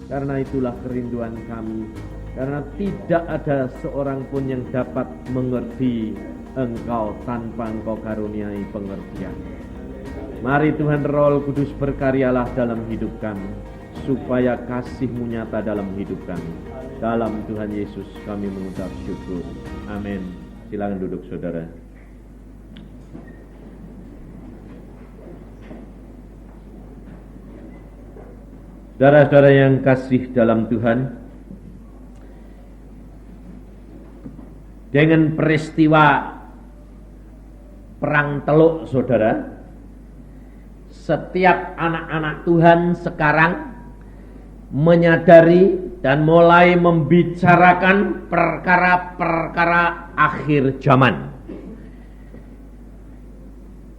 Karena itulah kerinduan kami, karena tidak ada seorang pun yang dapat mengerti Engkau tanpa Engkau karuniai pengertian. Mari Tuhan Roh Kudus berkaryalah dalam hidup kami, supaya kasih-Mu nyata dalam hidup kami. Dalam Tuhan Yesus kami mengucap syukur. Amin. Silakan duduk saudara. Saudara-saudara yang kasih dalam Tuhan, dengan peristiwa Perang Teluk, saudara, setiap anak-anak Tuhan sekarang menyadari dan mulai membicarakan perkara-perkara akhir zaman.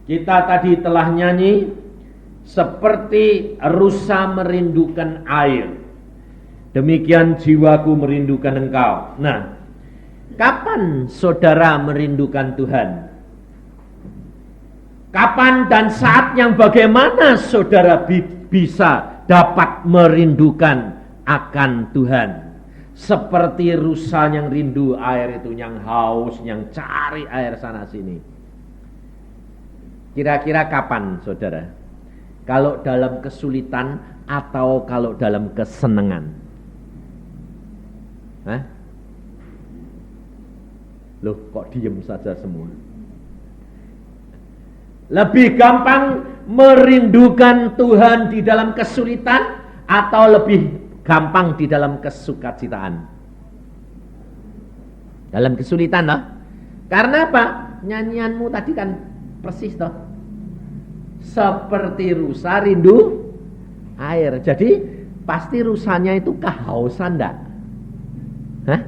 Kita tadi telah nyanyi, seperti rusa merindukan air, demikian jiwaku merindukan Engkau. Nah, kapan saudara merindukan Tuhan? Kapan dan saat yang bagaimana saudara bisa dapat merindukan akan Tuhan? Seperti rusa yang rindu air itu, yang haus, yang cari air sana sini. Kira-kira kapan saudara? Kalau dalam kesulitan atau kalau dalam kesenangan? Hah? Loh, kok diem saja semua? Lebih gampang merindukan Tuhan di dalam kesulitan atau lebih gampang di dalam kesukacitaan? Dalam kesulitan loh. Karena apa? Nyanyianmu tadi kan persis toh. Seperti rusa rindu air. Jadi pasti rusanya itu kehausan enggak? Hah?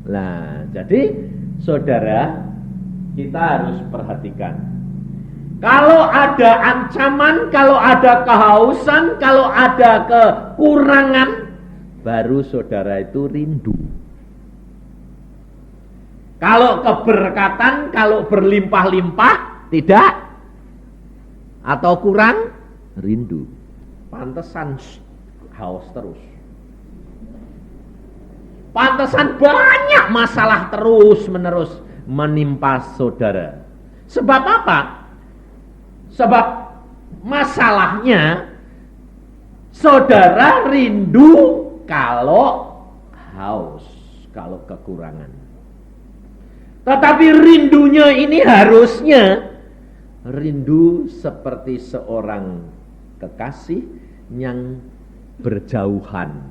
Nah, jadi saudara, kita harus perhatikan. Kalau ada ancaman, kalau ada kehausan, kalau ada kekurangan, baru saudara itu rindu. Kalau keberkatan, kalau berlimpah-limpah, tidak. Atau kurang, rindu. Pantesan haus terus. Pantesan banyak masalah terus menerus menimpa saudara. Sebab apa? Sebab masalahnya saudara rindu kalau haus, kalau kekurangan. Tetapi rindunya ini harusnya rindu seperti seorang kekasih yang berjauhan.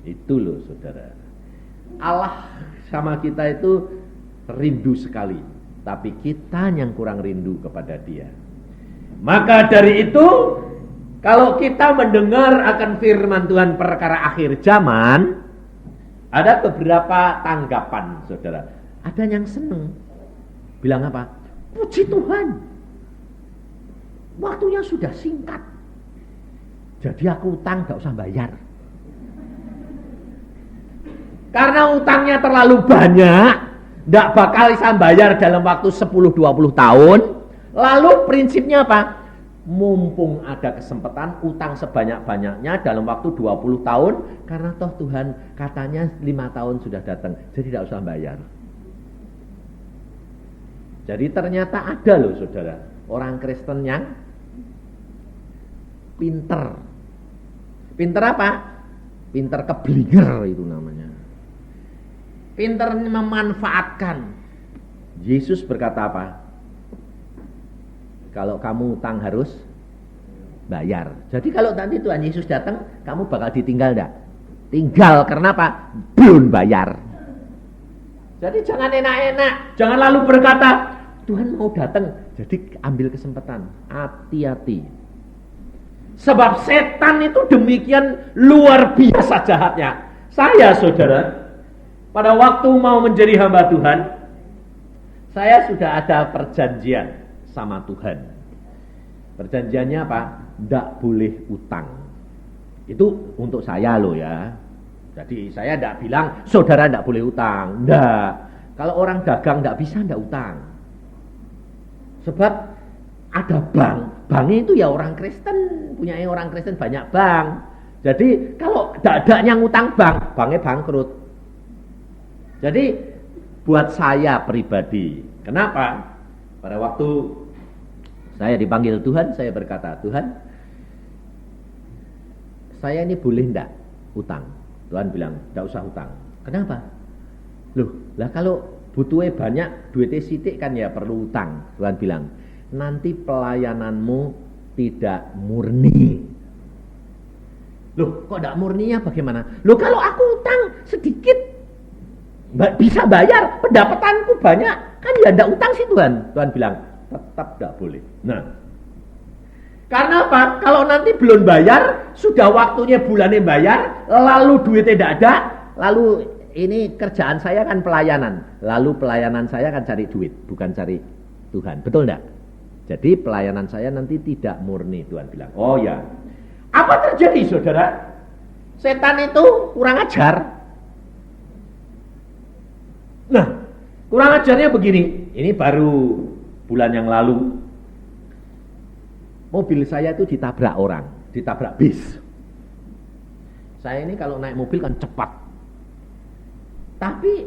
Itu loh saudara. Allah sama kita itu rindu sekali, tapi kita yang kurang rindu kepada Dia. Maka dari itu, kalau kita mendengar akan firman Tuhan perkara akhir zaman, ada beberapa tanggapan saudara. Ada yang seneng, bilang apa? Puji Tuhan, waktunya sudah singkat, jadi aku utang gak usah bayar. Karena utangnya terlalu banyak, gak bakal bisa bayar dalam waktu 10-20 tahun. Lalu prinsipnya apa? Mumpung ada kesempatan, utang sebanyak-banyaknya dalam waktu 20 tahun. Karena toh Tuhan katanya 5 tahun sudah datang, jadi gak usah bayar. Jadi ternyata ada loh saudara, orang Kristen yang pinter. Pinter apa? Pinter keblinger itu namanya. Pinter memanfaatkan. Yesus berkata apa? Kalau kamu utang harus bayar. Jadi kalau nanti Tuhan Yesus datang, kamu bakal ditinggal enggak? Tinggal, karena apa? Belum bayar. Jadi jangan enak-enak, jangan lalu berkata, Tuhan mau datang, jadi ambil kesempatan. Hati-hati. Sebab setan itu demikian luar biasa jahatnya. Saya saudara, pada waktu mau menjadi hamba Tuhan, saya sudah ada perjanjian sama Tuhan. Perjanjiannya apa? Tidak boleh utang. Itu untuk saya loh ya. Jadi saya tidak bilang saudara tidak boleh utang. Tidak. Kalau orang dagang tidak bisa tidak utang. Sebab ada bank. Banknya itu ya orang Kristen. Punya orang Kristen banyak bank. Jadi kalau dadanya ngutang bank, banknya bangkrut. Jadi buat saya pribadi, kenapa? Pada waktu saya dipanggil Tuhan, saya berkata, Tuhan, saya ini boleh enggak utang? Tuhan bilang, enggak usah utang. Kenapa? Loh, lah kalau butuhnya banyak, duitnya sidik kan ya perlu utang. Tuhan bilang, nanti pelayananmu tidak murni. Loh, kok enggak murninya bagaimana? Loh, kalau aku utang sedikit, bisa bayar, pendapatanku banyak, kan ya enggak utang sih Tuhan. Tuhan bilang, tetap enggak boleh. Nah, karena apa? Kalau nanti belum bayar, sudah waktunya bulannya bayar, lalu duitnya tidak ada, lalu ini kerjaan saya kan pelayanan, lalu pelayanan saya kan cari duit, bukan cari Tuhan, betul enggak? Jadi pelayanan saya nanti tidak murni, Tuhan bilang. Oh ya, apa terjadi saudara? Setan itu kurang ajar. Nah, kurang ajarnya begini, ini baru bulan yang lalu, mobil saya itu ditabrak orang, ditabrak bis. Saya ini kalau naik mobil kan cepat. Tapi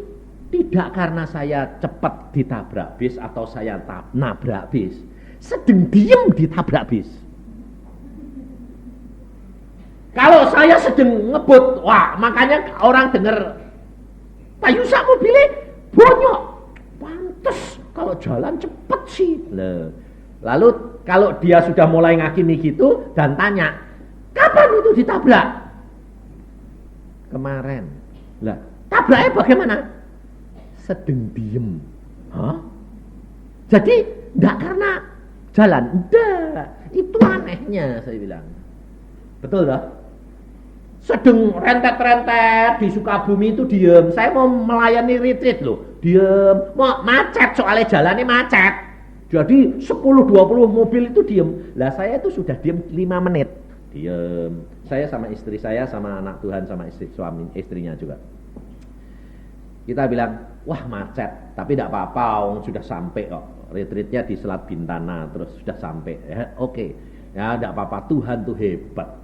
tidak karena saya cepat ditabrak bis atau saya nabrak bis. Sedang diem ditabrak bis. Kalau saya sedang ngebut, wah makanya orang dengar payusak mobilnya bonyok. Pantes kalau jalan cepet sih. Lalu kalau dia sudah mulai ngakini gitu dan tanya, kapan itu ditabrak? Kemarin. Lah, tabraknya bagaimana? Sedang diem. Hah? Jadi enggak karena jalan, enggak. Itu anehnya saya bilang. Betul dah? Sedang rentet-rentet di Sukabumi itu diem. Saya mau melayani retreat loh. Diem. Mau macet soalnya jalannya macet. Jadi 10-20 mobil itu diem. Lah saya itu sudah diem 5 menit. Diem. Saya sama istri saya, sama anak Tuhan, sama istrinya juga. Kita bilang, wah macet. Tapi tidak apa-apa, sudah sampai kok. Retreatnya di Selat Bintana, terus sudah sampai. Oke. Ya tidak apa-apa, Tuhan tuh hebat.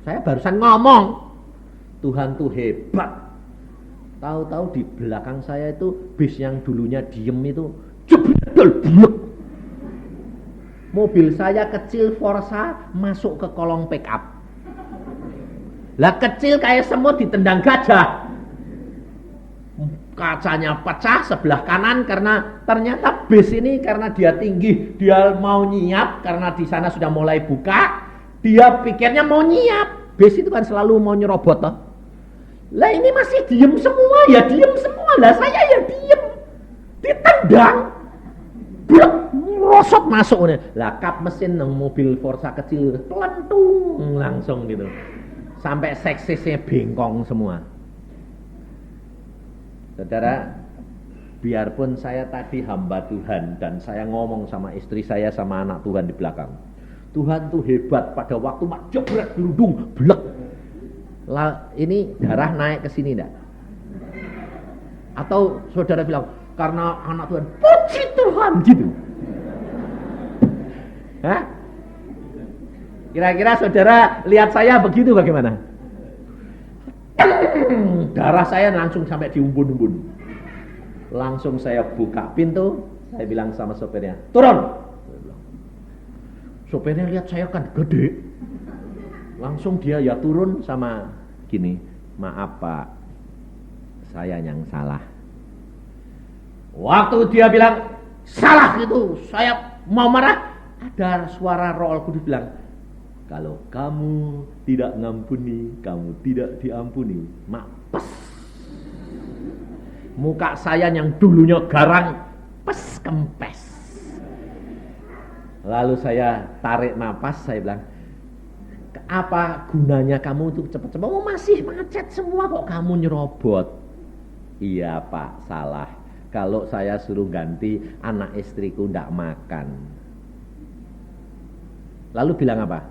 Saya barusan ngomong, Tuhan tuh hebat. Tahu-tahu di belakang saya itu bis yang dulunya diem itu jebret blek. Mobil saya kecil Forza masuk ke kolong pick up. Lah kecil kayak semut ditendang gajah. Kacanya pecah sebelah kanan karena ternyata bis ini karena dia tinggi, dia mau nyiap karena di sana sudah mulai buka, dia pikirnya mau nyiap. Bis itu kan selalu mau nyerobot toh. Lah ini masih diem semua, ya diem semua. Lah saya ya diem. Ditendang. Blek, merosot masuk. Lah kap mesin ng mobil Forza kecil pelentung langsung gitu. Sampai seksisnya bengkong semua. Saudara, biarpun saya tadi hamba Tuhan dan saya ngomong sama istri saya sama anak Tuhan di belakang, Tuhan tuh hebat, pada waktu mak jebret geludung blek. Lah ini darah naik ke sini enggak? Atau saudara bilang karena anak Tuhan, puji Tuhan gitu. Hah? Kira-kira saudara lihat saya begitu bagaimana? Darah saya langsung sampai di umbun-umbun. Langsung saya buka pintu, saya bilang sama sopirnya, turun. Sopirnya lihat saya kan gede. Langsung dia ya turun sama gini, maaf Pak, saya yang salah. Waktu dia bilang salah gitu, saya mau marah, ada suara Roh Kudus bilang, kalau kamu tidak ngampuni, kamu tidak diampuni. Mampus. Muka saya yang dulunya garang, pes kempes. Lalu saya tarik napas, saya bilang, apa gunanya kamu untuk cepat-cepat? Oh masih macet semua kok kamu nyerobot. Iya Pak, salah. Kalau saya suruh ganti, anak istriku ndak makan. Lalu bilang apa?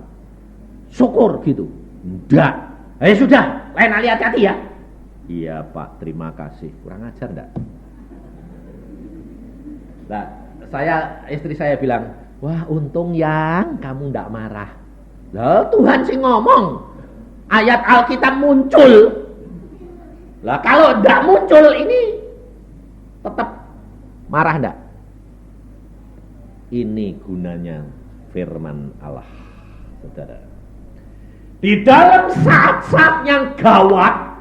Syukur gitu. Ndak. Sudah, lain kali hati-hati ya. Iya Pak, terima kasih. Kurang ajar ndak? Nah, istri saya bilang, wah untung yang kamu ndak marah. Lah Tuhan sih ngomong, ayat Alkitab muncul. Lah kalau tidak muncul ini tetap marah enggak? Ini gunanya firman Allah, saudara. Di dalam saat-saat yang gawat,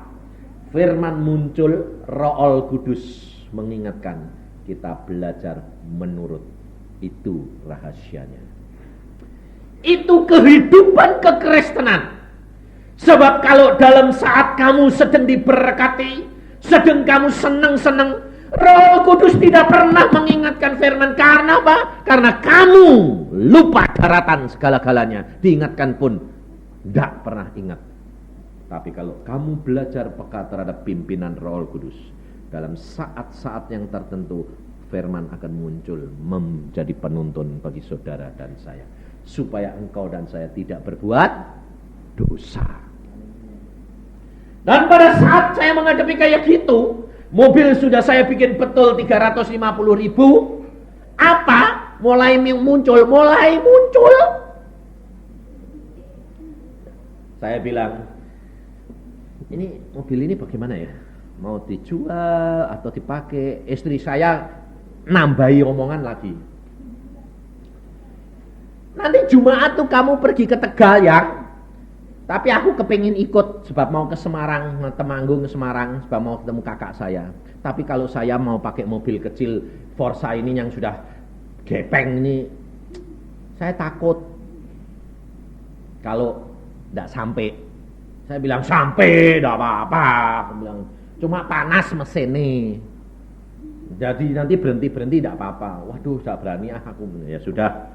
firman muncul, Roh Kudus mengingatkan kita belajar menurut. Itu rahasianya. Itu kehidupan kekristenan. Sebab kalau dalam saat kamu sedang diberkati, sedang kamu senang-senang, Roh Kudus tidak pernah mengingatkan firman. Karena apa? Karena kamu lupa daratan segala-galanya. Diingatkan pun tidak pernah ingat. Tapi kalau kamu belajar peka terhadap pimpinan Roh Kudus, dalam saat-saat yang tertentu firman akan muncul menjadi penuntun bagi saudara dan saya, supaya engkau dan saya tidak berbuat dosa. Dan pada saat saya menghadapi kayak gitu, mobil sudah saya bikin betul 350.000. Apa? Mulai muncul. Saya bilang, ini mobil ini bagaimana ya? Mau dijual atau dipakai? Istri saya nambahi omongan lagi. Nanti Jumat tuh kamu pergi ke Tegal ya. Tapi aku kepingin ikut sebab mau ke Semarang, Temanggung ke Semarang, sebab mau ketemu kakak saya. Tapi kalau saya mau pakai mobil kecil Forza ini yang sudah gepeng ini, saya takut kalau tidak sampai. Saya bilang sampai, tidak apa-apa. Aku bilang cuma panas mesinnya. Jadi nanti berhenti tidak apa-apa. Waduh, tidak berani aku. Ya sudah.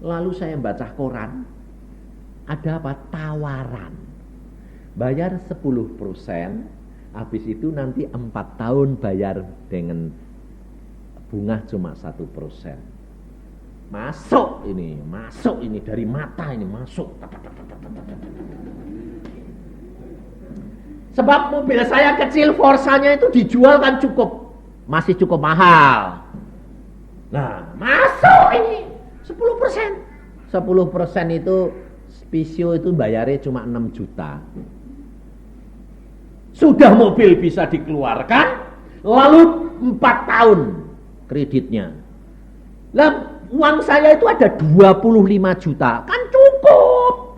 Lalu saya baca koran. Ada apa? Tawaran. Bayar 10%, habis itu nanti 4 tahun bayar dengan bunga cuma 1%. Masuk ini dari mata ini masuk. Sebab mobil saya kecil, Forsanya itu dijual kan masih cukup mahal. Nah, masuk ini 10%. 10% itu Spisio itu bayarnya cuma 6 juta. Sudah mobil bisa dikeluarkan, lalu 4 tahun kreditnya. Lah uang saya itu ada 25 juta, kan cukup.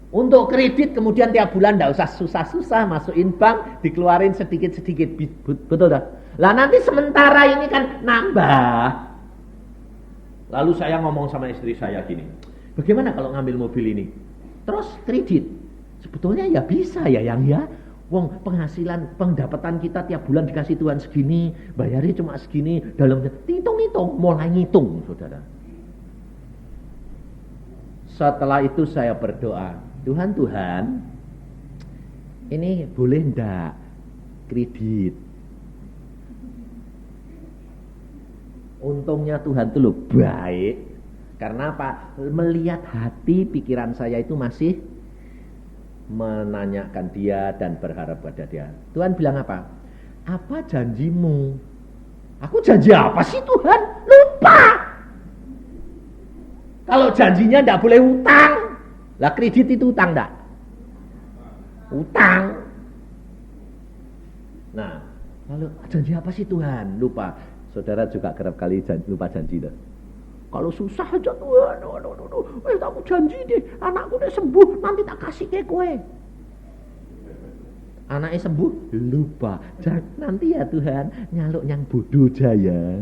Untuk kredit kemudian tiap bulan tidak usah susah-susah masukin bank, dikeluarin sedikit-sedikit. Betul dah. Lah nanti sementara ini kan nambah. Lalu saya ngomong sama istri saya gini, bagaimana kalau ngambil mobil ini terus kredit? Sebetulnya ya bisa ya yang ya. Wong penghasilan, pendapatan kita tiap bulan dikasih Tuhan segini, bayarnya cuma segini, dalamnya hitung-hitung, mulai ngitung, saudara. Setelah itu saya berdoa, Tuhan, ini boleh ndak kredit? Untungnya Tuhan itu loh baik. Karena apa? Melihat hati pikiran saya itu masih menanyakan dia dan berharap pada dia. Tuhan bilang apa? Apa janjimu? Aku janji apa sih Tuhan? Lupa. Kalau janjinya tidak boleh utang. Lah kredit itu utang enggak? Utang. Nah, lalu janji apa sih Tuhan? Lupa. Saudara juga kerap kali lupa janji dah. Kalau susah aja Tuhan, aku janji deh, anakku udah sembuh, nanti tak kasih ke kowe. Anaknya sembuh, lupa. Nanti ya Tuhan, nyaluk yang bodoh jaya.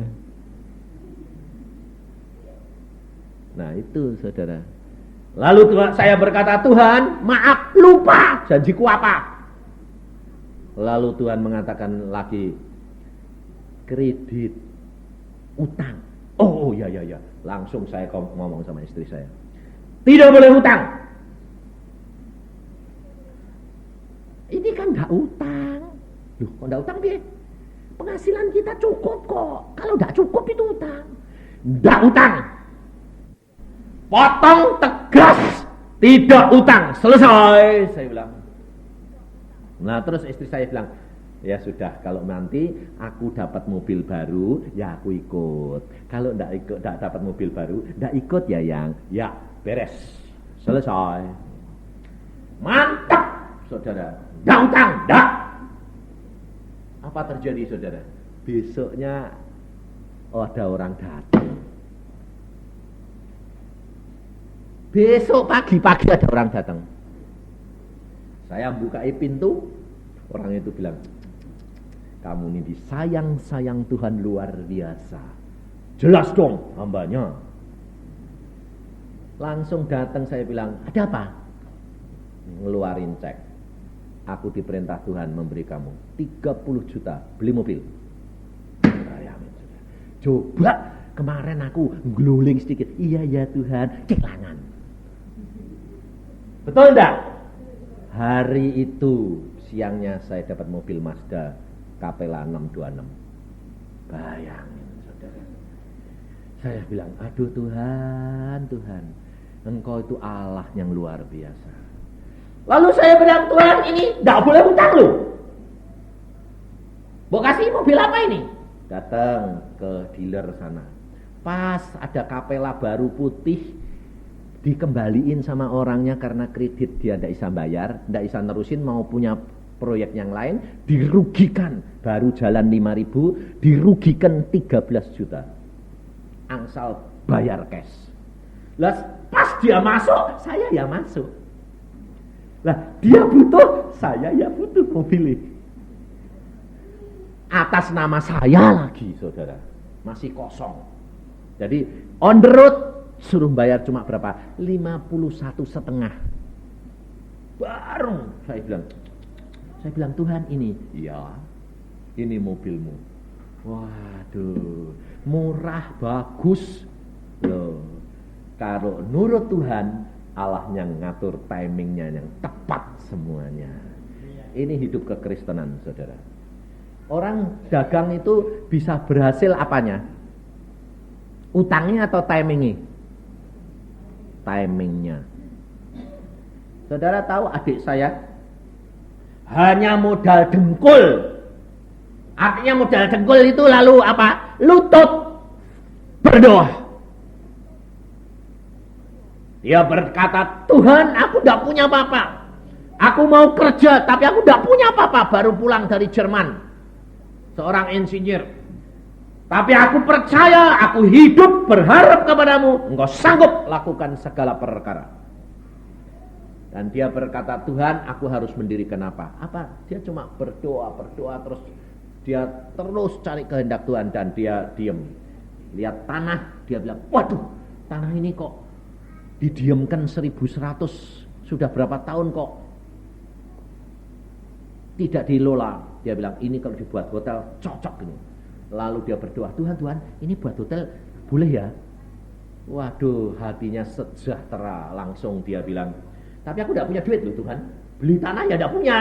Nah itu saudara. Lalu saya berkata, Tuhan, maaf, lupa, janjiku apa? Lalu Tuhan mengatakan lagi, kredit, utang. Oh ya. Langsung saya ngomong sama istri saya. Tidak boleh utang. Ini kan enggak utang. Loh, kok enggak utang piye? Penghasilan kita cukup kok. Kalau enggak cukup itu utang. Enggak utang. Potong tegas. Tidak utang. Selesai, saya bilang. Nah, terus istri saya bilang, ya sudah, kalau nanti aku dapat mobil baru, ya aku ikut. Kalau enggak dapat mobil baru, enggak ikut ya yang. Ya, beres. Selesai. saudara. Nggak utang, nggak. Apa terjadi, saudara? Besoknya ada orang datang. Besok pagi-pagi ada orang datang. Saya bukai pintu, orang itu bilang, kamu ini disayang-sayang Tuhan luar biasa. Jelas dong hambanya. Langsung datang, saya bilang, ada apa? Ngeluarin cek. Aku diperintah Tuhan memberi kamu 30 juta beli mobil. Coba kemarin aku glowing sedikit. Iya ya Tuhan, kehilangan. Betul enggak? Hari itu siangnya saya dapat mobil Mazda Capella 626. Bayangin saudara. Saya bilang, aduh Tuhan, Tuhan, Engkau itu Allah yang luar biasa. Lalu saya bilang, Tuhan ini enggak boleh utang loh. Mau kasih mobil apa ini? Datang ke dealer sana. Pas ada Capella baru putih, dikembaliin sama orangnya karena kredit dia tidak bisa bayar, tidak bisa nerusin, mau punya proyek yang lain, dirugikan. Baru jalan 5.000, dirugikan 13 juta. Angsal bayar cash. Lah pas dia masuk, saya ya masuk. Lah dia butuh, saya ya butuh mobil ini. Atas nama saya lagi, saudara. Masih kosong. Jadi on the road suruh bayar cuma berapa? 51,5. Baru saya bilang Tuhan ini, ya, ini mobilmu. Waduh, murah, bagus. Loh, kalau nurut Tuhan, Allah yang ngatur timingnya yang tepat semuanya. Ini hidup kekristenan, saudara. Orang dagang itu bisa berhasil apanya? Utangnya atau timingnya? Timingnya. Saudara tahu adik saya hanya modal dengkul. Artinya modal dengkul itu lalu apa? Lutut berdoa. Dia berkata, Tuhan aku tidak punya apa-apa. Aku mau kerja tapi aku tidak punya apa-apa. Baru pulang dari Jerman. Seorang insinyur. Tapi aku percaya, aku hidup berharap kepadamu. Engkau sanggup lakukan segala perkara. Dan dia berkata, Tuhan aku harus mendirikan apa? Apa? Dia cuma berdoa terus. Dia terus cari kehendak Tuhan dan dia diam. Lihat tanah, dia bilang, waduh tanah ini kok didiamkan 1.100. Sudah berapa tahun kok tidak dilola. Dia bilang ini kalau dibuat hotel cocok ini. Lalu dia berdoa, Tuhan ini buat hotel boleh ya? Waduh hatinya sejahtera. Langsung dia bilang, tapi aku tidak punya duit loh Tuhan. Beli tanah ya tidak punya.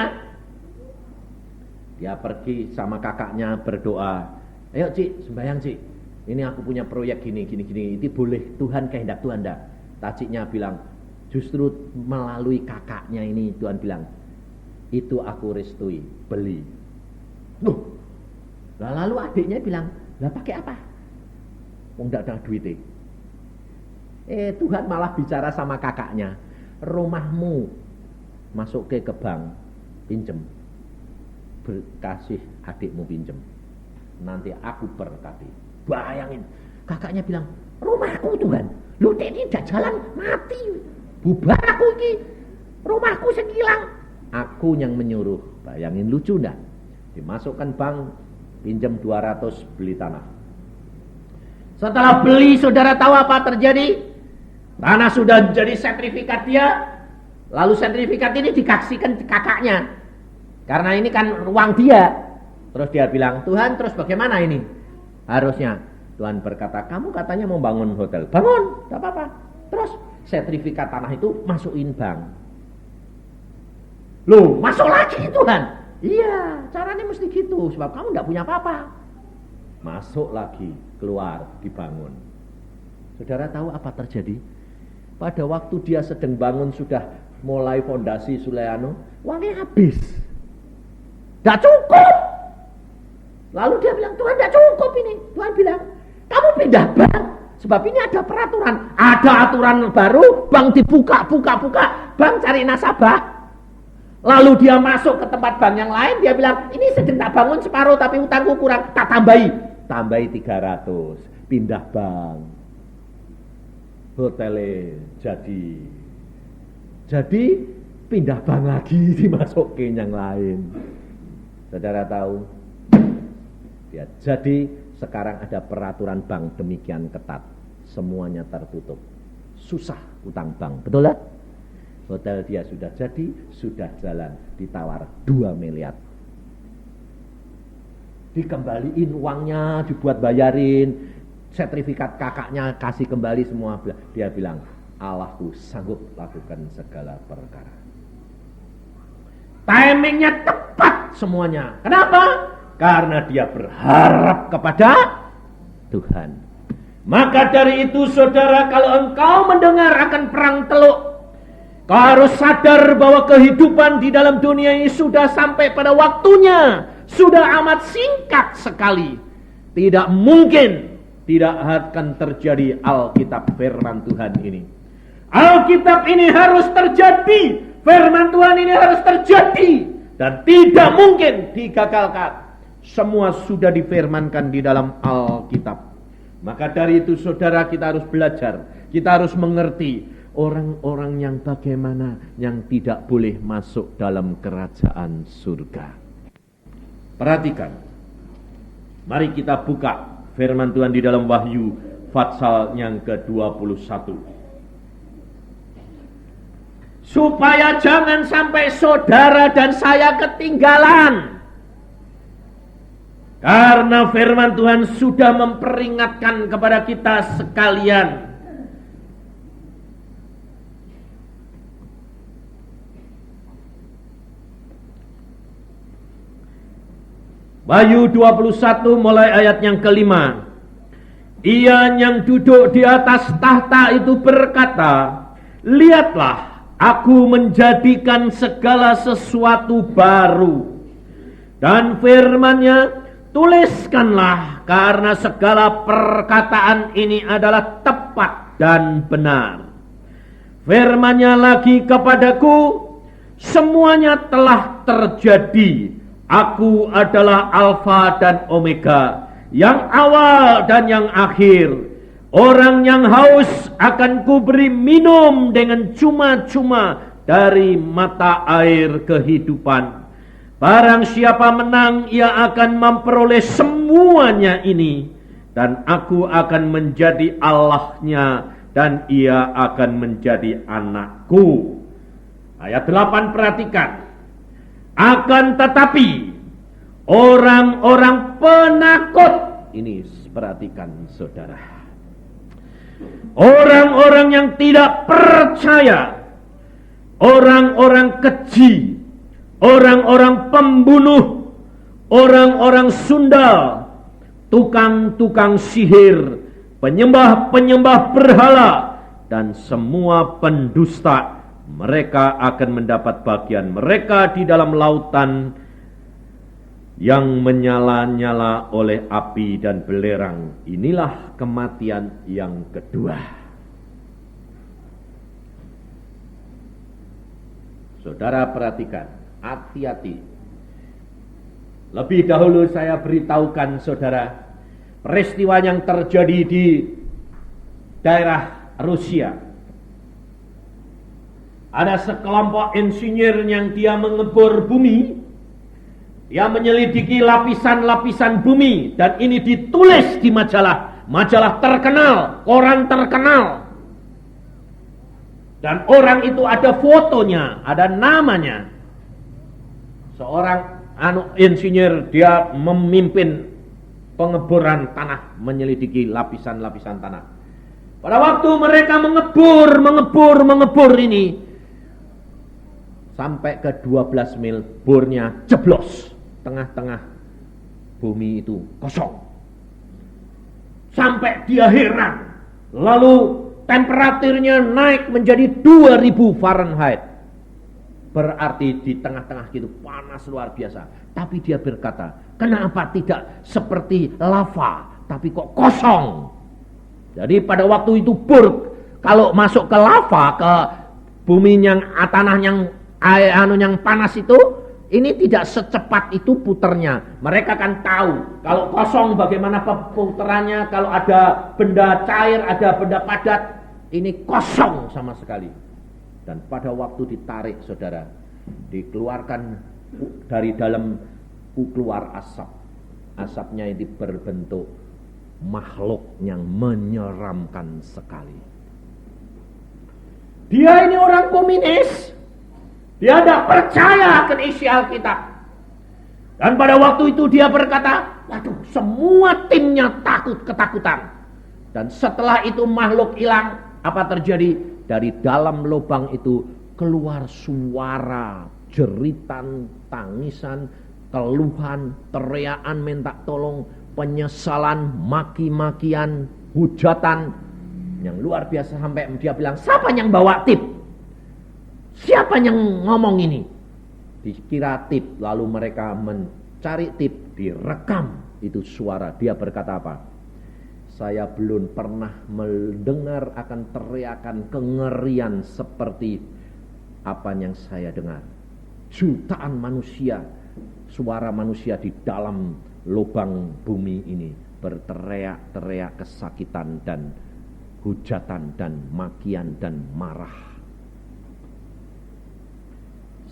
Dia pergi sama kakaknya berdoa, ayo Cik sembahyang Cik, ini aku punya proyek gini. Itu boleh Tuhan kehendak Tuhan enggak? Taciknya bilang, justru melalui kakaknya ini Tuhan bilang, itu aku restui, beli. Loh, lalu adiknya bilang, lah pakai apa? Wong ndak ada duitnya. Tuhan malah bicara sama kakaknya, rumahmu masuk ke bank, pinjem, berkasih adikmu pinjem, nanti aku berkati. Bayangin, kakaknya bilang, rumahku Tuhan, lu ini udah jalan mati, bubar aku ini, rumahku sekilang, aku yang menyuruh. Bayangin lucu ndak? Dimasukkan bank, pinjam 200 beli tanah. Setelah beli, saudara tahu apa terjadi? Tanah sudah jadi sertifikat dia. Lalu sertifikat ini dikasihkan kakaknya. Karena ini kan uang dia. Terus dia bilang, Tuhan terus bagaimana ini? Harusnya Tuhan berkata, kamu katanya mau bangun hotel. Bangun, gak apa-apa. Terus sertifikat tanah itu masukin bank. Loh, masuk lagi Tuhan. Iya, caranya mesti gitu. Sebab kamu gak punya apa-apa. Masuk lagi, keluar, dibangun. Saudara tahu apa terjadi? Pada waktu dia sedang bangun, sudah mulai fondasi Suleano, uangnya habis. Gak cukup. Lalu dia bilang, Tuhan gak cukup ini. Tuhan bilang, kamu pindah bank. Sebab ini ada peraturan. Ada aturan baru, bank dibuka. Bank cari nasabah. Lalu dia masuk ke tempat bank yang lain, dia bilang, ini sedang tak bangun separuh tapi utangku kurang, tak tambahi 300, pindah bank, hotelnya jadi pindah bank lagi, dimasukin yang lain. Saudara tahu, ya, jadi sekarang ada peraturan bank demikian ketat, semuanya tertutup, susah utang bank, betul lah? Hotel dia sudah jadi, sudah jalan, ditawar 2 miliar. Dikembaliin uangnya, dibuat bayarin, sertifikat kakaknya kasih kembali semua. Dia bilang, Allahku sanggup lakukan segala perkara. Timingnya tepat semuanya. Kenapa? Karena dia berharap kepada Tuhan. Maka dari itu saudara, kalau engkau mendengar akan perang Teluk, kau harus sadar bahwa kehidupan di dalam dunia ini sudah sampai pada waktunya. Sudah amat singkat sekali. Tidak mungkin tidak akan terjadi Alkitab firman Tuhan ini. Alkitab ini harus terjadi. Firman Tuhan ini harus terjadi. Dan tidak mungkin digagalkan. Semua sudah difirmankan di dalam Alkitab. Maka dari itu saudara, kita harus belajar. Kita harus mengerti. Orang-orang yang bagaimana yang tidak boleh masuk dalam kerajaan surga. Perhatikan. Mari kita buka firman Tuhan di dalam Wahyu pasal yang ke-21. Supaya jangan sampai saudara dan saya ketinggalan. Karena firman Tuhan sudah memperingatkan kepada kita sekalian. Wahyu 21 mulai ayat yang ke-5. Ia yang duduk di atas tahta itu berkata, lihatlah, aku menjadikan segala sesuatu baru. Dan firman-Nya, tuliskanlah, karena segala perkataan ini adalah tepat dan benar. Firman-Nya lagi kepadaku, semuanya telah terjadi. Aku adalah Alfa dan Omega, yang awal dan yang akhir. Orang yang haus akan kuberi minum dengan cuma-cuma dari mata air kehidupan. Barang siapa menang, ia akan memperoleh semuanya ini. Dan aku akan menjadi Allahnya, dan ia akan menjadi anakku. Ayat 8 perhatikan. Akan tetapi orang-orang penakut, ini perhatikan saudara, orang-orang yang tidak percaya, orang-orang keji, orang-orang pembunuh, orang-orang sundal, tukang-tukang sihir, penyembah-penyembah berhala, dan semua pendusta, mereka akan mendapat bagian mereka di dalam lautan yang menyala-nyala oleh api dan belerang. Inilah kematian yang kedua. Saudara perhatikan, hati-hati. Lebih dahulu saya beritahukan saudara, peristiwa yang terjadi di daerah Rusia. Ada sekelompok insinyur yang dia mengebor bumi, dia menyelidiki lapisan-lapisan bumi, dan ini ditulis di majalah terkenal, koran terkenal. Dan orang itu ada fotonya, ada namanya. Seorang insinyur, dia memimpin pengeboran tanah, menyelidiki lapisan-lapisan tanah. Pada waktu mereka mengebur ini, sampai ke 12 mil, bornya jeblos. Tengah-tengah bumi itu kosong. Sampai dia heran. Lalu temperaturnya naik menjadi 2000 Fahrenheit. Berarti di tengah-tengah itu panas luar biasa. Tapi dia berkata, kenapa tidak seperti lava, tapi kok kosong? Jadi pada waktu itu bor, kalau masuk ke lava, ke bumi yang tanah yang air yang panas itu, ini tidak secepat itu puternya. Mereka kan tahu kalau kosong bagaimana putarannya, kalau ada benda cair, ada benda padat, ini kosong sama sekali. Dan pada waktu ditarik, saudara, dikeluarkan dari dalam keluar asap. Asapnya ini berbentuk makhluk yang menyeramkan sekali. Dia ini orang komunis. Dia tidak percaya akan isi Alkitab. Dan pada waktu itu dia berkata, waduh, semua timnya ketakutan. Dan setelah itu makhluk hilang, apa terjadi? Dari dalam lubang itu keluar suara, jeritan, tangisan, keluhan, teriakan minta tolong, penyesalan, maki-makian, hujatan yang luar biasa. Sampai dia bilang, siapa yang bawa tip? Siapa yang ngomong ini? Dikira tip, lalu mereka mencari tip, direkam itu suara. Dia berkata apa? Saya belum pernah mendengar akan teriakan kengerian seperti apa yang saya dengar. Jutaan manusia, suara manusia di dalam lubang bumi ini berteriak-teriak kesakitan dan hujatan dan makian dan marah.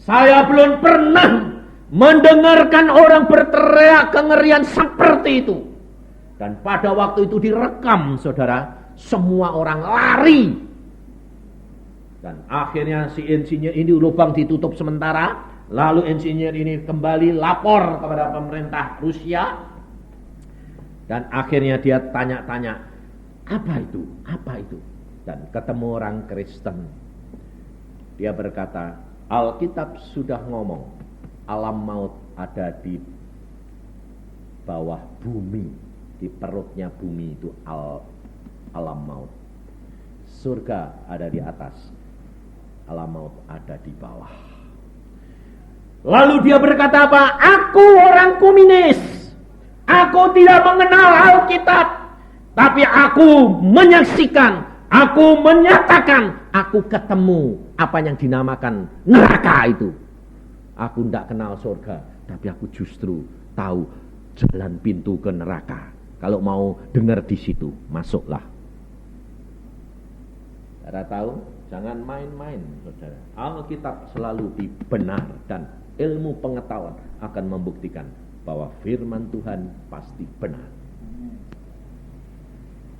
Saya belum pernah mendengarkan orang berteriak kengerian seperti itu. Dan pada waktu itu direkam, saudara, semua orang lari. Dan akhirnya si insinyur ini lubang ditutup sementara. Lalu insinyur ini kembali lapor kepada pemerintah Rusia. Dan akhirnya dia tanya-tanya, apa itu? Apa itu? Dan ketemu orang Kristen. Dia berkata, Alkitab sudah ngomong, alam maut ada di bawah bumi, di perutnya bumi itu alam maut. Surga ada di atas, alam maut ada di bawah. Lalu dia berkata apa? Aku orang komunis, aku tidak mengenal Alkitab, tapi aku menyaksikan, aku menyatakan, aku ketemu apa yang dinamakan neraka itu. Aku tidak kenal surga, tapi aku justru tahu jalan pintu ke neraka. Kalau mau dengar di situ, masuklah. Saudara tahu, jangan main-main, saudara. Alkitab selalu benar dan ilmu pengetahuan akan membuktikan bahwa firman Tuhan pasti benar.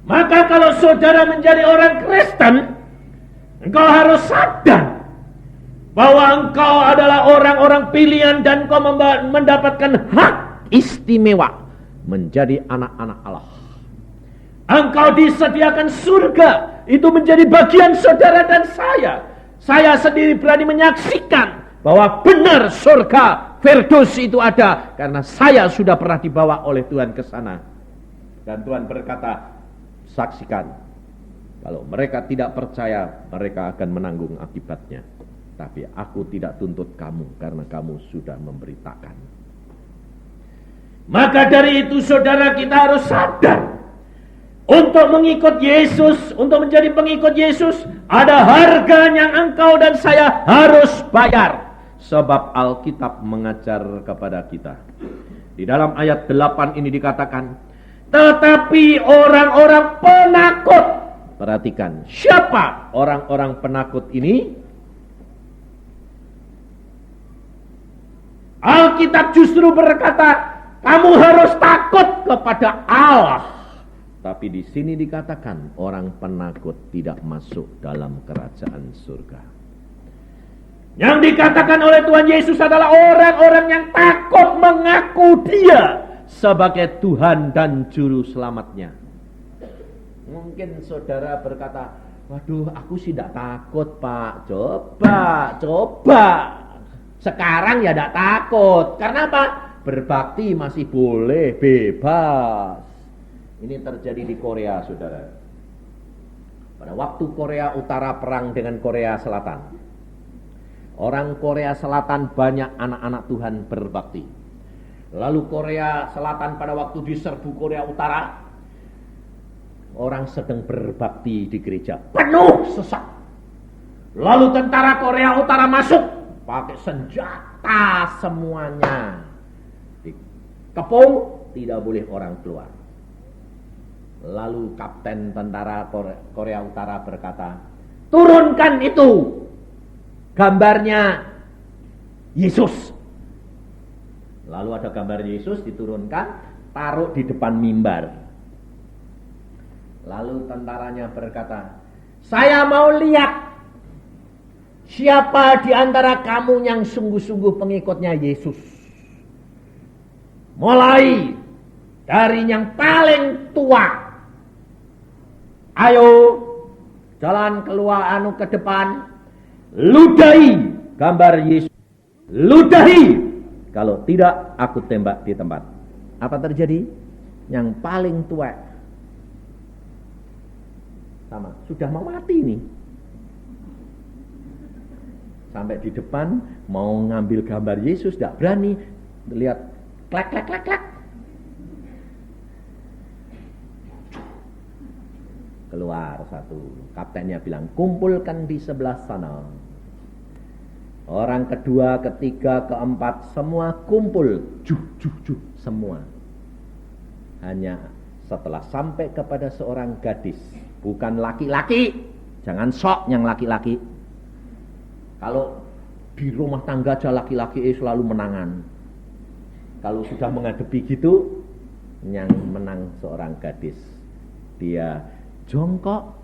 Maka kalau saudara menjadi orang Kristen, engkau harus sadar bahwa engkau adalah orang-orang pilihan dan engkau mendapatkan hak istimewa menjadi anak-anak Allah. Engkau disediakan surga, itu menjadi bagian saudara dan saya. Saya sendiri berani menyaksikan bahwa benar surga Firdaus itu ada karena saya sudah pernah dibawa oleh Tuhan ke sana. Dan Tuhan berkata, saksikan, kalau mereka tidak percaya, mereka akan menanggung akibatnya. Tapi aku tidak tuntut kamu karena kamu sudah memberitakan. Maka dari itu saudara, kita harus sadar, untuk mengikut Yesus, untuk menjadi pengikut Yesus, ada harga yang engkau dan saya harus bayar. Sebab Alkitab mengajar kepada kita. Di dalam ayat 8 ini dikatakan, tetapi orang-orang penakut. Perhatikan, siapa orang-orang penakut ini? Alkitab justru berkata, kamu harus takut kepada Allah. Tapi di sini dikatakan, orang penakut tidak masuk dalam kerajaan surga. Yang dikatakan oleh Tuhan Yesus adalah orang-orang yang takut mengaku Dia sebagai Tuhan dan Juru Selamatnya. Mungkin saudara berkata, waduh, aku sih tidak takut, Pak. Coba. Sekarang ya tidak takut. Karena apa? Berbakti masih boleh, bebas. Ini terjadi di Korea, saudara. Pada waktu Korea Utara perang dengan Korea Selatan, orang Korea Selatan banyak anak-anak Tuhan berbakti. Lalu Korea Selatan pada waktu diserbu Korea Utara, orang sedang berbakti di gereja, penuh sesak. Lalu tentara Korea Utara masuk pakai senjata semuanya. Dikepung, tidak boleh orang keluar. Lalu kapten tentara Korea Utara berkata, turunkan itu gambarnya Yesus. Lalu ada gambar Yesus diturunkan, taruh di depan mimbar. Lalu tentaranya berkata, saya mau lihat siapa di antara kamu yang sungguh-sungguh pengikutnya Yesus. Mulai dari yang paling tua. Ayo, jalan keluar ke depan. Ludahi gambar Yesus. Ludahi. Kalau tidak, aku tembak di tempat. Apa terjadi? Yang paling tua sama, sudah mau mati nih. Sampai di depan mau ngambil gambar Yesus, tidak berani. Lihat, klek klek klek klek. Keluar satu. Kaptennya bilang, kumpulkan di sebelah sana. Orang kedua, ketiga, keempat, semua kumpul. Semua. Hanya setelah sampai kepada seorang gadis. Bukan laki-laki. Jangan sok yang laki-laki. Kalau di rumah tangga aja laki-laki selalu menangan. Kalau sudah menghadapi gitu, yang menang seorang gadis. Dia jongkok,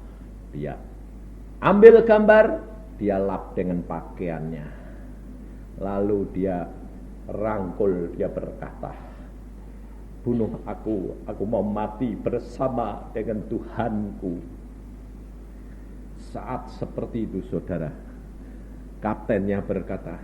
dia ambil gambar, dia lap dengan pakaiannya. Lalu dia rangkul, dia berkata, bunuh aku mau mati bersama dengan Tuhanku. Saat seperti itu saudara, kaptennya berkata,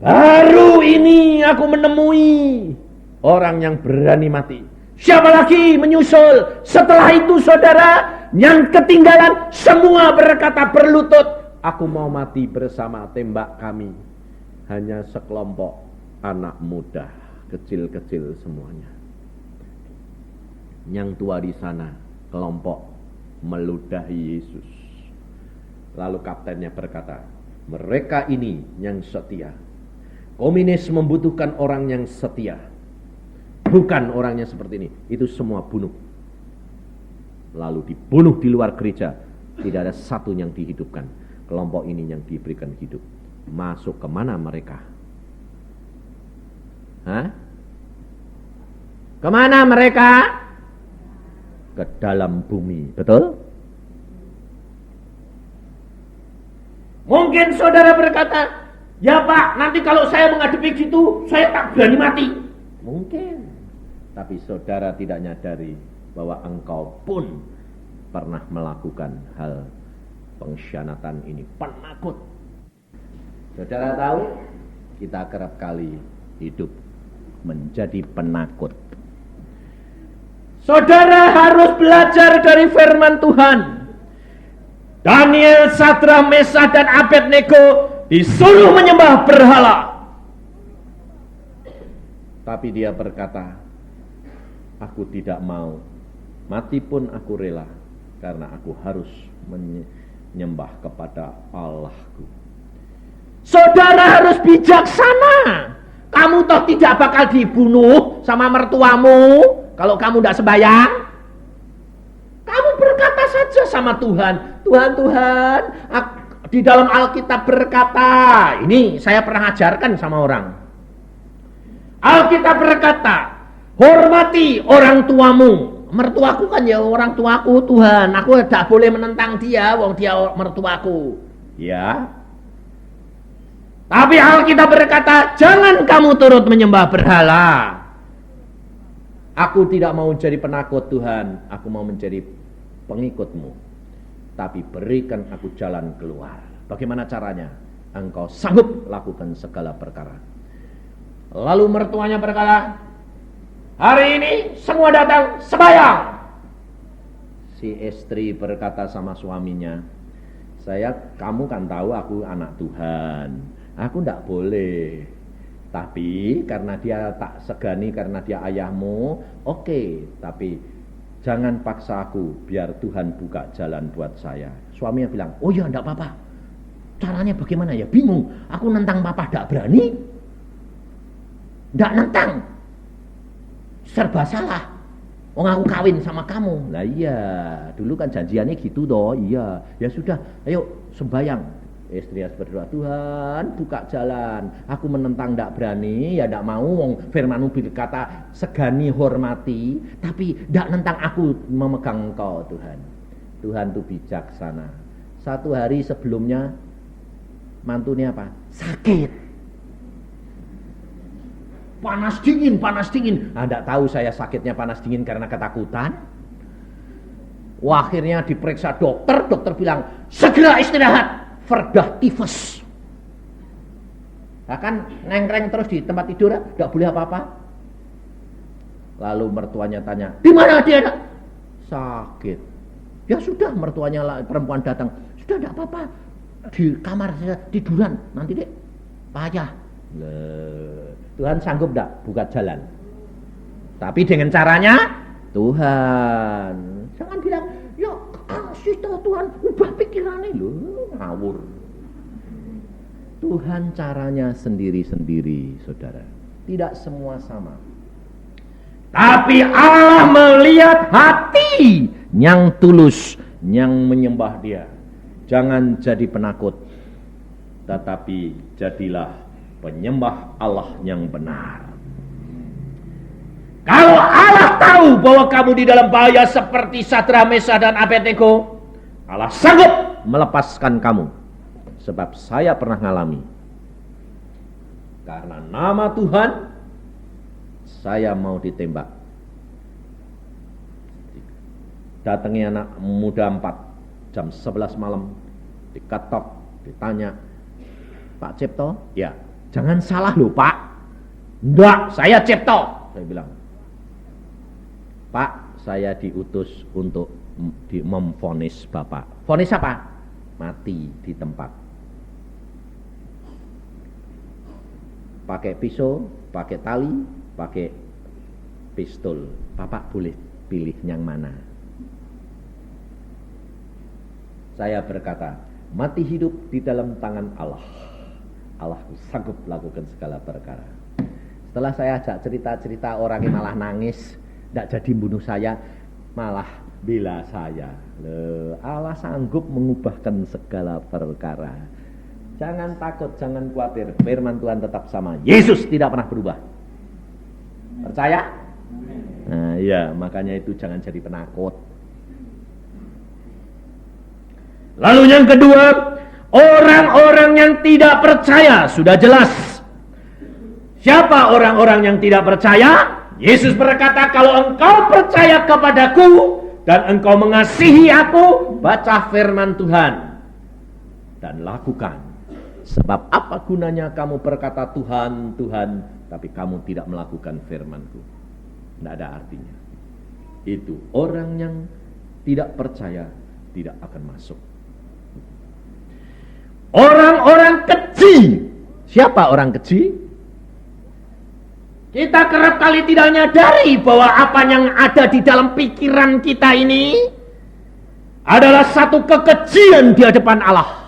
baru ini aku menemui orang yang berani mati. Siapa lagi menyusul? Setelah itu saudara, yang ketinggalan semua berkata berlutut, aku mau mati bersama tembak kami. Hanya sekelompok anak muda, kecil-kecil semuanya. Yang tua di sana, kelompok meludahi Yesus. Lalu kaptennya berkata, mereka ini yang setia. Komunis membutuhkan orang yang setia. Bukan orangnya seperti ini. Itu semua bunuh. Lalu dibunuh di luar gereja. Tidak ada satu yang dihidupkan. Kelompok ini yang diberikan hidup. Masuk kemana mereka? Hah? Kemana mereka? Ke dalam bumi. Betul? Mungkin saudara berkata, ya Pak, nanti kalau saya menghadapi gitu, saya tak berani mati. Mungkin. Tapi saudara tidak nyadari bahwa engkau pun pernah melakukan hal pengkhianatan ini. Penakut. Saudara tahu, kita kerap kali hidup menjadi penakut. Saudara harus belajar dari firman Tuhan. Daniel, Sadrah, Mesah, dan Abednego disuruh menyembah berhala. Tapi dia berkata, aku tidak mau, mati pun aku rela, karena aku harus menyembah kepada Allahku. Saudara harus bijaksana. Kamu toh tidak bakal dibunuh sama mertuamu kalau kamu tidak sembahyang. Kamu berkata saja sama Tuhan, Tuhan, di dalam Alkitab berkata, ini saya pernah ajarkan sama orang. Alkitab berkata, hormati orang tuamu. Mertuaku kan ya orang tuaku, Tuhan. Aku tidak boleh menentang dia, wong dia mertuaku. Ya. Tapi Alkitab berkata, jangan kamu turut menyembah berhala. Aku tidak mau jadi penakut Tuhan, aku mau menjadi pengikutmu. Tapi berikan aku jalan keluar. Bagaimana caranya? Engkau sanggup lakukan segala perkara. Lalu mertuanya berkata, hari ini semua datang sembahyang. Si istri berkata sama suaminya, kamu kan tahu aku anak Tuhan, aku tidak boleh. Tapi karena dia tak segani, karena dia ayahmu, oke. Tapi jangan paksa aku, biar Tuhan buka jalan buat saya. Suaminya bilang, oh ya tidak apa-apa. caranya bagaimana ya? Bingung. Aku nentang papa tidak berani. Tidak nentang. Serba salah. Oh, aku kawin sama kamu. Lah iya, dulu kan janjiannya gitu toh. Iya, ya sudah, ayo sembahyang. Istri berdoa, Tuhan buka jalan. Aku menentang tidak berani, ya tidak mau. Wong firman-Mu berkata segani hormati, tapi tidak nentang aku memegang Engkau Tuhan. Tuhan itu bijaksana. Satu hari sebelumnya mantunya apa? Sakit. Panas dingin. Tidak tahu saya sakitnya panas dingin karena ketakutan. Wah, akhirnya diperiksa dokter bilang segera istirahat, verdah tifus. Kan nengkreng terus di tempat tidur, tidak boleh apa-apa. Lalu mertuanya tanya, di mana dia? Sakit. Ya sudah, mertuanya perempuan datang, sudah tidak apa-apa, di kamar saya tiduran, nanti deh payah. Tuhan sanggup tidak buka jalan? Tapi dengan caranya Tuhan. Jangan bilang, ya kasih tahu Tuhan, ubah pikirannya loh, ngawur. Tuhan caranya sendiri-sendiri, saudara. Tidak semua sama. Tapi Allah melihat hati yang tulus, yang menyembah Dia. Jangan jadi penakut, tetapi jadilah penyembah Allah yang benar. Kalau Allah tahu bahwa kamu di dalam bahaya seperti Sadrak, Mesakh dan Abednego, Allah sanggup melepaskan kamu. Sebab saya pernah ngalami. Karena nama Tuhan, saya mau ditembak. Datangi anak muda 4 jam 11 malam, diketok, ditanya, Pak Cipto? Ya. Jangan salah loh Pak. Enggak, saya Cipto. Saya bilang, Pak, saya diutus untuk memvonis Bapak. Vonis apa? Mati di tempat. Pakai pisau, pakai tali, pakai pistol. Bapak boleh pilih yang mana? Saya berkata, mati hidup di dalam tangan Allah. Allah sanggup lakukan segala perkara. Setelah saya ajak cerita-cerita, orang yang malah nangis, tidak jadi bunuh saya, malah bela saya. Allah sanggup mengubahkan segala perkara. Jangan takut, jangan khawatir. Firman Tuhan tetap sama. Yesus tidak pernah berubah. Percaya? Nah, ya, makanya itu jangan jadi penakut. Lalu yang kedua, orang-orang yang tidak percaya. Sudah jelas. Siapa orang-orang yang tidak percaya? Yesus berkata, kalau engkau percaya kepadaku dan engkau mengasihi aku, baca firman Tuhan dan lakukan. Sebab apa gunanya kamu berkata Tuhan, Tuhan, tapi kamu tidak melakukan firman-Ku? Tidak ada artinya. Itu orang yang tidak percaya tidak akan masuk. Orang-orang keji. Siapa orang keji? Kita kerap kali tidak menyadari bahwa apa yang ada di dalam pikiran kita ini adalah satu kekejian di hadapan Allah.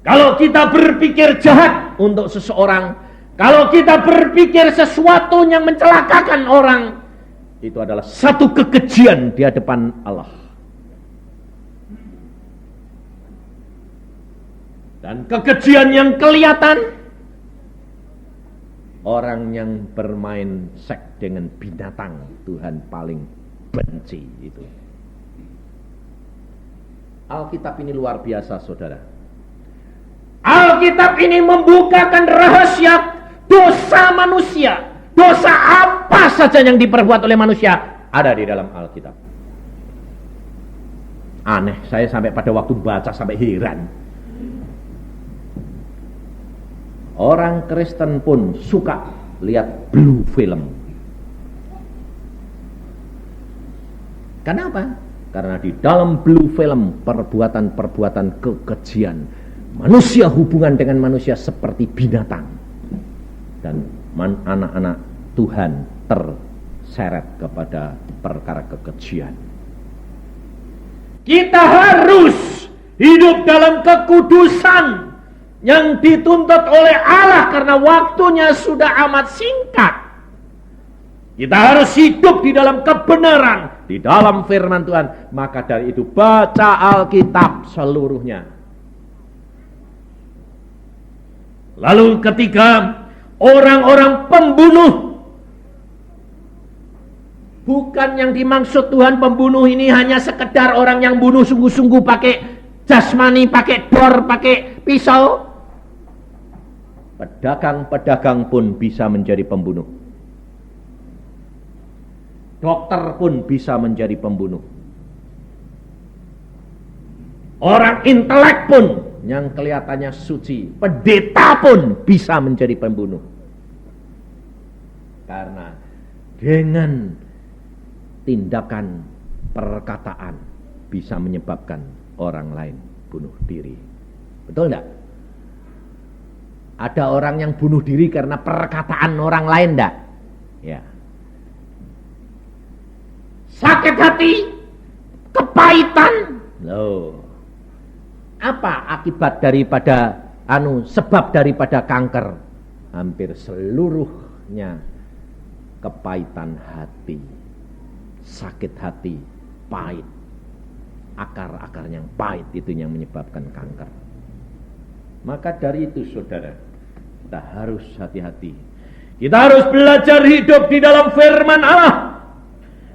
Kalau kita berpikir jahat untuk seseorang, kalau kita berpikir sesuatu yang mencelakakan orang, itu adalah satu kekejian di hadapan Allah. Dan kekejian yang kelihatan, orang yang bermain seks dengan binatang, Tuhan paling benci itu. Alkitab ini luar biasa, saudara. Alkitab ini membukakan rahasia dosa manusia. Dosa apa saja yang diperbuat oleh manusia ada di dalam Alkitab. Aneh, saya sampai pada waktu baca sampai heran. Orang Kristen pun suka lihat blue film. Kenapa? Karena di dalam blue film perbuatan-perbuatan kekejian, manusia hubungan dengan manusia seperti binatang, dan anak-anak Tuhan terseret kepada perkara kekejian. Kita harus hidup dalam kekudusan yang dituntut oleh Allah karena waktunya sudah amat singkat. Kita harus hidup di dalam kebenaran, di dalam firman Tuhan. Maka dari itu baca Alkitab seluruhnya. Lalu ketika orang-orang pembunuh, bukan yang dimaksud Tuhan pembunuh ini hanya sekedar orang yang bunuh sungguh-sungguh pakai jasmani, pakai dor, pakai pisau. Pedagang-pedagang pun bisa menjadi pembunuh. Dokter pun bisa menjadi pembunuh. Orang intelek pun yang kelihatannya suci, pendeta pun bisa menjadi pembunuh. Karena dengan tindakan perkataan bisa menyebabkan orang lain bunuh diri. Betul enggak? Ada orang yang bunuh diri karena perkataan orang lain enggak? Ya. Sakit hati, kepahitan. Loh. Apa akibat daripada sebab daripada kanker? Hampir seluruhnya kepahitan hati, sakit hati, pahit. Akar-akar yang pahit itu yang menyebabkan kanker. Maka dari itu saudara, kita harus hati-hati. Kita harus belajar hidup di dalam firman Allah.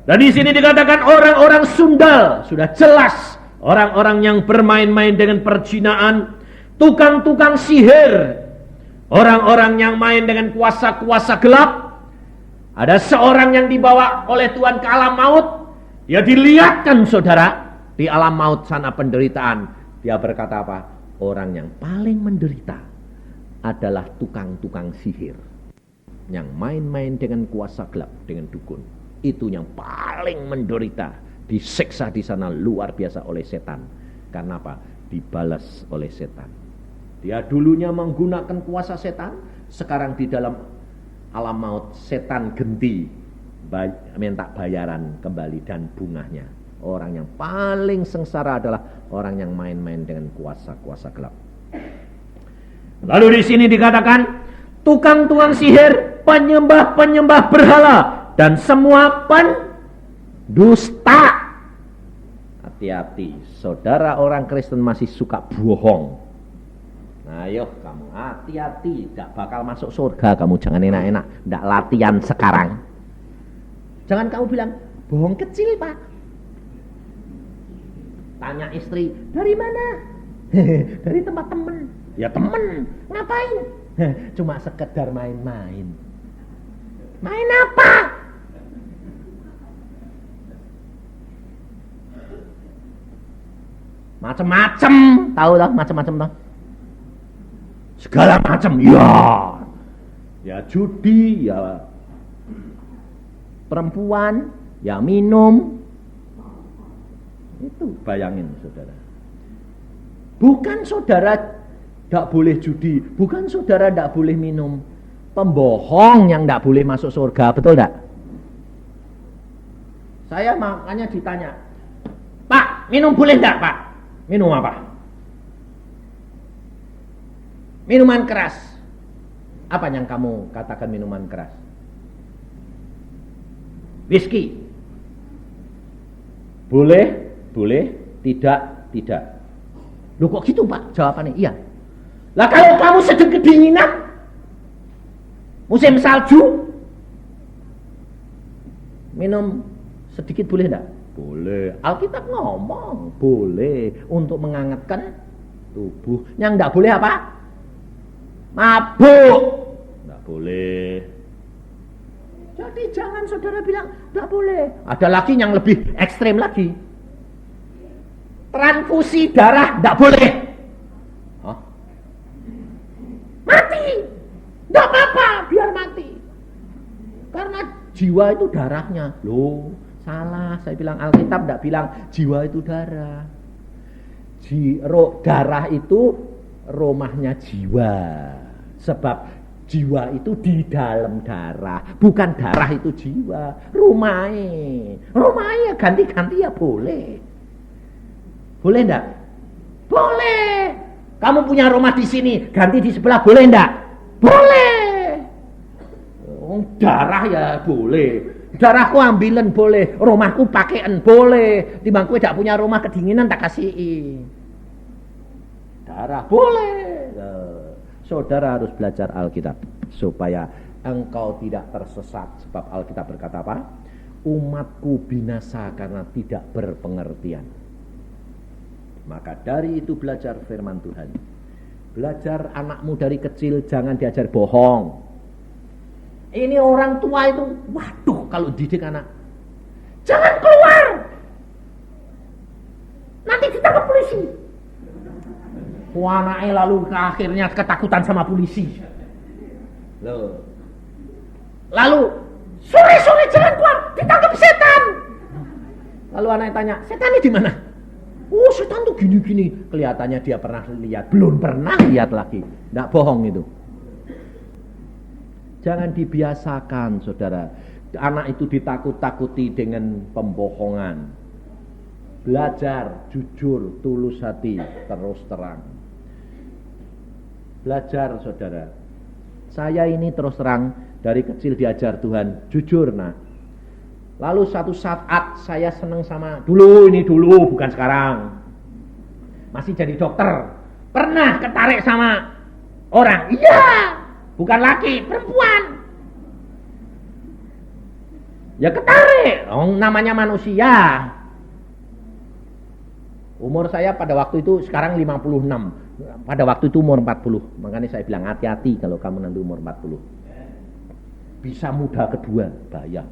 Dan di sini dikatakan orang-orang sundal, sudah jelas. Orang-orang yang bermain-main dengan perjinaan, tukang-tukang sihir, orang-orang yang main dengan kuasa-kuasa gelap. Ada seorang yang dibawa oleh Tuhan ke alam maut. Dia dilihatkan saudara di alam maut sana penderitaan. Dia berkata apa? Orang yang paling menderita adalah tukang-tukang sihir, yang main-main dengan kuasa gelap, dengan dukun. Itu yang paling menderita. Disiksa di sana luar biasa oleh setan. Karena apa? Dibalas oleh setan. Dia dulunya menggunakan kuasa setan, sekarang di dalam alam maut setan genti, minta bayaran kembali dan bunganya. Orang yang paling sengsara adalah orang yang main-main dengan kuasa-kuasa gelap. Lalu di sini dikatakan tukang-tukang sihir, penyembah-penyembah berhala, dan semua pendusta. Hati-hati, saudara orang Kristen masih suka bohong. Nah, ayo kamu hati-hati, gak bakal masuk surga kamu. Jangan enak-enak, gak latihan sekarang. Jangan kamu bilang bohong kecil pak. Tanya istri, dari mana? Dari tempat temen. Ya temen, ngapain? Cuma sekedar main-main. Main apa? Macem-macem, tahu lah macem-macem lah. Segala macam, ya judi, ya perempuan, ya minum. Itu bayangin saudara. Bukan saudara tidak boleh judi, bukan saudara tidak boleh minum. Pembohong yang tidak boleh masuk surga, betul tidak? Saya makanya ditanya, Pak, minum boleh tidak Pak? Minum apa? Minuman keras. Apa yang kamu katakan minuman keras? Whisky. Boleh, boleh, tidak, tidak. Loh kok gitu Pak jawabannya? Iya. Lah kalau kamu sedang kedinginan, musim salju, minum sedikit boleh enggak? Boleh. Alkitab ngomong boleh untuk menghangatkan tubuh. Yang enggak boleh apa? Mabuk. Enggak boleh. Jadi jangan saudara bilang enggak boleh. Ada lagi yang lebih ekstrem lagi. Transfusi darah enggak boleh. Hah? Mati. Enggak apa-apa, biar mati. Karena jiwa itu darahnya. Loh, salah. Saya bilang Alkitab tidak bilang jiwa itu darah. Darah itu rumahnya jiwa. Sebab jiwa itu di dalam darah. Bukan darah itu jiwa. Rumahnya ganti-ganti ya boleh. Boleh enggak? Boleh. Kamu punya rumah di sini, ganti di sebelah boleh enggak? Boleh. Darah ya boleh. Darahku ambilan boleh, rumahku pakaian boleh. Timbang kowe gak punya rumah kedinginan tak kasihi. Darah boleh. Saudara harus belajar Alkitab supaya engkau tidak tersesat, sebab Alkitab berkata apa? Umatku binasa karena tidak berpengertian. Maka dari itu belajar firman Tuhan. Belajar anakmu dari kecil, jangan diajar bohong. Ini orang tua itu, waduh, kalau didik anak, jangan keluar, nanti ditangkap polisi. Anaknya lalu akhirnya ketakutan sama polisi. Lalu sore-sore jangan keluar, ditangkap setan. Lalu anaknya tanya, setannya di mana? Oh, setan tuh gini-gini. Kelihatannya dia pernah lihat, belum pernah lihat lagi. Nggak bohong itu. Jangan dibiasakan, saudara. Anak itu ditakut-takuti dengan pembohongan. Belajar jujur, tulus hati, terus terang. Belajar, saudara. Saya ini terus terang dari kecil diajar Tuhan, jujur nak. Lalu satu saat saya senang sama dulu bukan sekarang. Masih jadi dokter. Pernah ketarik sama orang. Iya. Bukan laki, perempuan. Ya ketarik, namanya manusia. Umur saya pada waktu itu sekarang 56. Pada waktu itu umur 40. Makanya saya bilang hati-hati kalau kamu nanti umur 40. Bisa muda kedua, bahaya.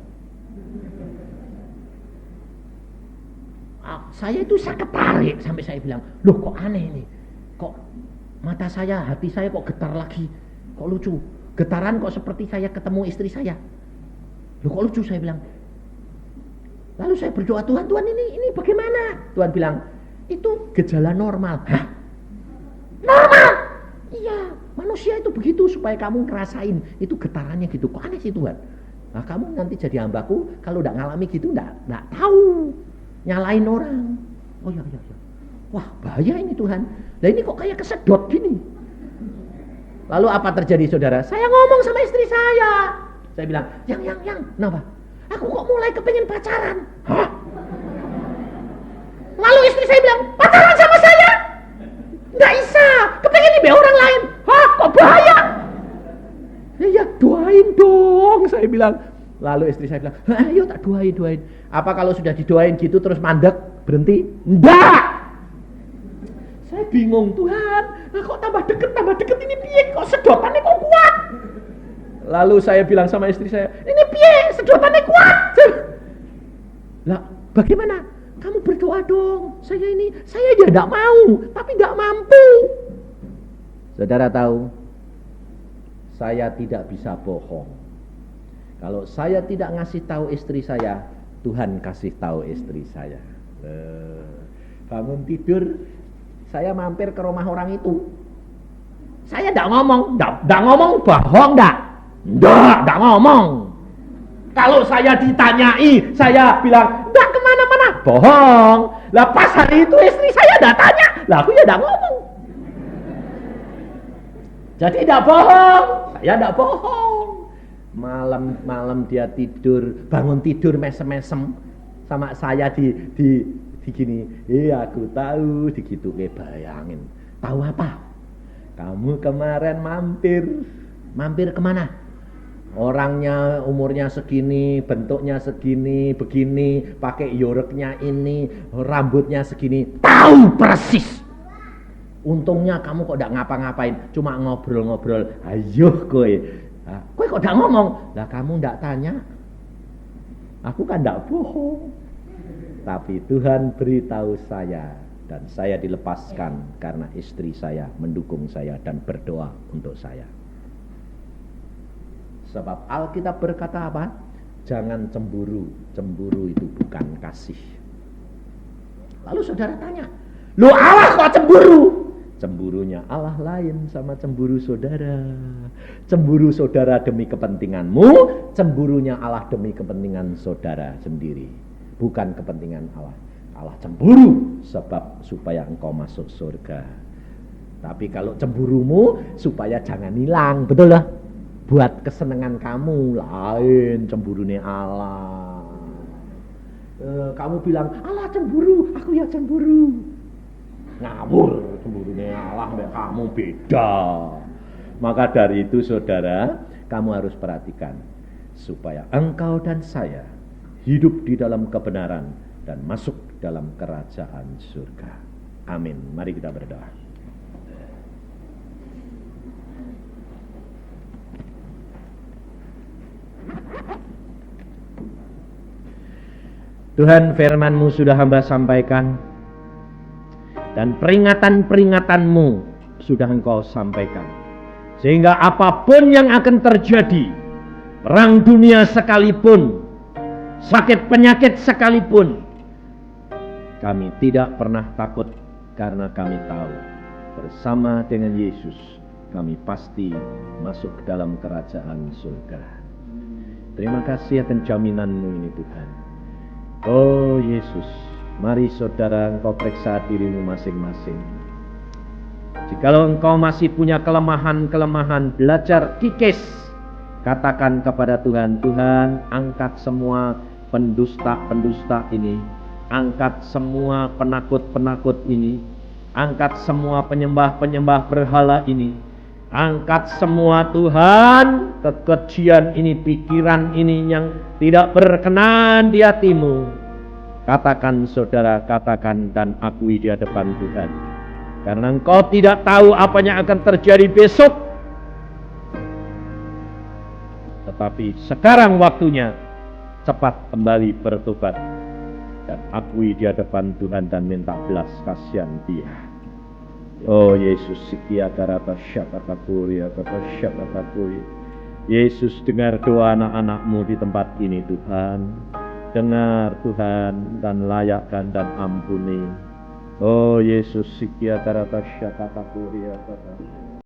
Saya ketarik sampai saya bilang, loh kok aneh ini. Kok mata saya, hati saya kok getar lagi. Kok lucu, getaran kok seperti saya ketemu istri saya. Loh kok lucu, saya bilang. Lalu saya berdoa, Tuhan ini bagaimana? Tuhan bilang, itu gejala normal. Hah? Normal? Iya, manusia itu begitu supaya kamu ngerasain itu getarannya gitu. Kok aneh sih Tuhan? Nah kamu nanti jadi hambaku, kalau udah ngalami gitu enggak tahu. Nyalain orang. Oh iya. Wah bahaya ini Tuhan. Nah ini kok kayak kesedot gini. Lalu apa terjadi saudara? Saya ngomong sama istri saya. Saya bilang, yang, kenapa? Aku kok mulai kepengen pacaran. Hah? Lalu istri saya bilang, pacaran sama saya? Nggak bisa, kepengen lebih orang lain. Hah, kok bahaya? Ya doain dong, saya bilang. Lalu istri saya bilang, ayo tak doain. Apa kalau sudah didoain gitu terus mandek, berhenti? Enggak! Saya bingung, Tuhan, kok tambah deket ini piye, kok sedotannya kok kuat. Lalu saya bilang sama istri saya, ini piye, sedotannya kuat. Lah, bagaimana? Kamu berdoa dong. Saya aja enggak mau, tapi enggak mampu. Saudara tahu, saya tidak bisa bohong. Kalau saya tidak ngasih tahu istri saya, Tuhan kasih tahu istri saya. Bangun tidur, saya mampir ke rumah orang itu. Saya enggak ngomong bohong enggak ngomong. Kalau saya ditanyai, saya bilang enggak kemana-mana, bohong. Lah pas hari itu istri saya enggak tanya, lah aku ya enggak ngomong. Jadi enggak bohong, saya enggak bohong. Malam dia tidur, bangun tidur mesem-mesem sama saya di gini. Aku tahu digitu, bayangin. Tahu apa? Kamu kemarin mampir kemana? Orangnya umurnya segini, bentuknya segini, begini, pakai yoreknya ini, rambutnya segini. Tahu persis. Untungnya kamu kok enggak ngapa-ngapain, cuma ngobrol-ngobrol. Ayo kowe kok enggak ngomong? Lah kamu enggak tanya. Aku kan enggak bohong. Tapi Tuhan beritahu saya dan saya dilepaskan karena istri saya mendukung saya dan berdoa untuk saya. Sebab Alkitab berkata apa? Jangan cemburu. Cemburu itu bukan kasih. Lalu saudara tanya, loh Allah kok cemburu? Cemburunya Allah lain sama cemburu saudara. Cemburu saudara demi kepentinganmu, cemburunya Allah demi kepentingan saudara sendiri. Bukan kepentingan Allah. Allah cemburu sebab supaya engkau masuk surga. Tapi kalau cemburumu supaya jangan hilang, betul lah. Buat kesenangan kamu, lain cemburunya Allah. Kamu bilang, Allah cemburu, aku ya cemburu. Ngawur, cemburunya Allah sama kamu beda. Maka dari itu saudara, kamu harus perhatikan supaya engkau dan saya hidup di dalam kebenaran dan masuk dalam kerajaan surga. Amin. Mari kita berdoa. Tuhan, firman-Mu sudah hamba sampaikan, dan peringatan-peringatanmu sudah Engkau sampaikan. Sehingga apapun yang akan terjadi, perang dunia sekalipun, sakit penyakit sekalipun, kami tidak pernah takut karena kami tahu bersama dengan Yesus kami pasti masuk ke dalam kerajaan surga. Terima kasih akan jaminan-Mu ini Tuhan. Oh Yesus, mari saudara engkau periksa dirimu masing-masing. Jikalau engkau masih punya kelemahan-kelemahan, belajar kikis. Katakan kepada Tuhan, Tuhan angkat semua pendusta-pendusta ini. Angkat semua penakut-penakut ini. Angkat semua penyembah-penyembah berhala ini. Angkat semua Tuhan kekejian ini, pikiran ini yang tidak berkenan di hatimu. Katakan saudara, katakan dan akui di hadapan Tuhan. Karena engkau tidak tahu apa yang akan terjadi besok. Tetapi sekarang waktunya, cepat kembali bertobat. Dan akui di hadapan Tuhan dan minta belas kasihan Dia. Oh Yesus, sekia karata syakakakuri, kata syakakakuri. Yesus, dengar doa anak-anak-Mu di tempat ini Tuhan. Dengar Tuhan dan layakkan dan ampuni. Oh Yesus, sekia karata syakakakuri, kata